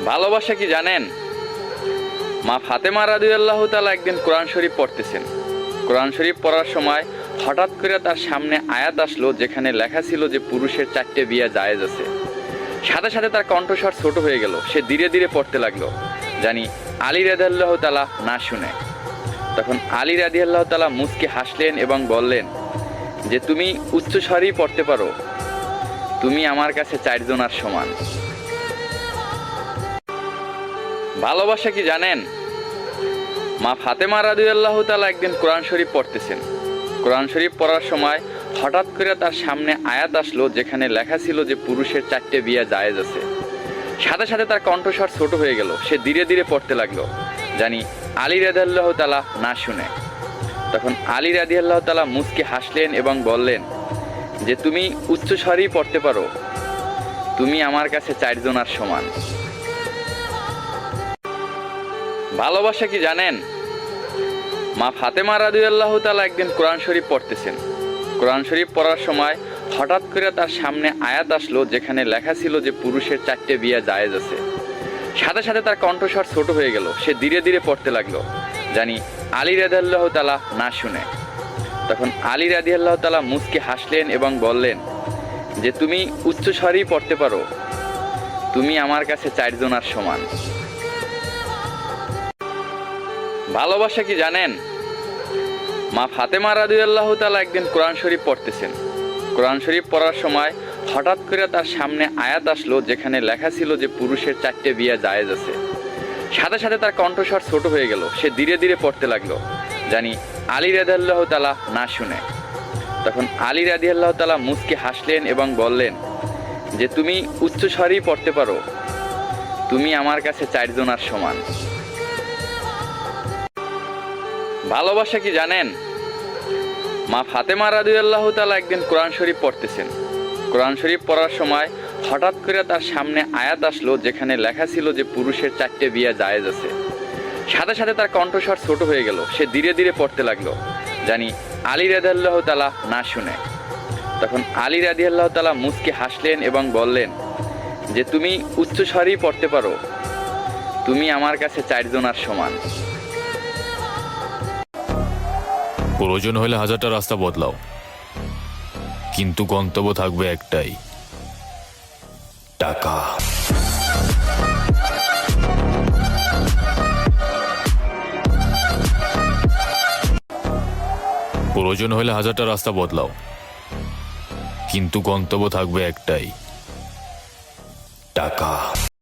ভালোবাসা কি জানেন? মা ফাতেমা রাদিয়াল্লাহু তাআলা একদিন কোরআন শরীফ পড়তেছেন। কোরআন শরীফ পড়ার সময় হঠাৎ করে তার সামনে আয়াত আসলো যেখানে লেখা ছিল যে পুরুষের 4টে বিয়ে জায়েজ আছে। সাথে সাথে তার কণ্ঠস্বর ছোট হয়ে গেল, সে ধীরে ধীরে পড়তে লাগলো, জানি আলী রাদিয়াল্লাহু তাআলা না শুনে। তখন আলী রাদিয়াল্লাহু তাআলা মুচকি হাসলেন এবং বললেন যে তুমি উচ্চস্বরেই পড়তে পারো, তুমি আমার কাছে 4 জনার সমান। ভালোবাসা কি জানেন? মা ফাতেমা রাদিয়াল্লাহু তাআলা একদিন কোরআন শরীফ পড়তেছেন। কোরআন শরীফ পড়ার সময় হঠাৎ করে তার সামনে আয়াত আসলো যেখানে লেখা ছিল যে পুরুষের 4টে বিয়ে জায়েজ আছে। সাথে সাথে তার কণ্ঠস্বর ছোট হয়ে গেল, সে ধীরে ধীরে পড়তে লাগলো, জানি আলী রাদিয়াল্লাহু তাআলা না শুনে। তখন আলী রাদিয়াল্লাহু তাআলা মুচকি হাসলেন এবং বললেন যে তুমি উচ্চস্বরেই পড়তে পারো, তুমি আমার কাছে 4 জনার সমান। ভালোবাসা কি জানেন? মা ফাতেমা রাদিয়াল্লাহু তাআলা একদিন কোরআন শরীফ পড়তেছেন। কোরআন শরীফ পড়ার সময় হঠাৎ করে তার সামনে আয়াত আসলো যেখানে লেখা ছিল যে পুরুষের 4টে বিয়ে জায়েজ আছে। সাথে সাথে তার কণ্ঠস্বর ছোট হয়ে গেল, সে ধীরে ধীরে পড়তে লাগলো, জানি আলী রাদিয়াল্লাহু তাআলা না শুনে। তখন আলী রাদিয়াল্লাহু তাআলা মুচকি হাসলেন এবং বললেন যে তুমি উচ্চস্বরেই পড়তে পারো, তুমি আমার কাছে 4 জনার সমান। ভালোবাসা কি জানেন? মা ফাতেমা রাদিয়াল্লাহু তাআলা একদিন কোরআন শরীফ পড়তেছেন। কোরআন শরীফ পড়ার সময় হঠাৎ করে তার সামনে আয়াত আসলো যেখানে লেখা ছিল যে পুরুষের 4টে বিয়ে জায়েজ আছে। সাথে সাথে তার কণ্ঠস্বর ছোট হয়ে গেল, সে ধীরে ধীরে পড়তে লাগলো, জানি আলী রাদিয়াল্লাহু তাআলা না শুনে। তখন আলী রাদিয়াল্লাহু তাআলা মুচকি হাসলেন এবং বললেন যে তুমি উচ্চস্বরেই পড়তে পারো, তুমি আমার কাছে 4 জনার সমান। ভালোবাসা কি জানেন? মা ফাতেমা রাদিয়াল্লাহু তাআলা একদিন কোরআন শরীফ পড়তেছেন। কোরআন শরীফ পড়ার সময় হঠাৎ করে তার সামনে আয়াত আসলো যেখানে লেখা ছিল যে পুরুষের 4টে বিয়ে জায়েজ আছে। সাথে সাথে তার কণ্ঠস্বর ছোট হয়ে গেল, সে ধীরে ধীরে পড়তে লাগলো, জানি আলী রাদিয়াল্লাহু তাআলা না শুনে। তখন আলী রাদিয়াল্লাহু তাআলা মুচকি হাসলেন এবং বললেন যে তুমি উচ্চস্বরেই পড়তে পারো, তুমি আমার কাছে 4 জনার সমান। প্রয়োজন হলে 1000টা রাস্তা বদলাও, কিন্তু গন্তব্য থাকবে একটাই, টাকা। প্রয়োজন হলে 1000টা রাস্তা বদলাও, কিন্তু গন্তব্য থাকবে একটাই, টাকা।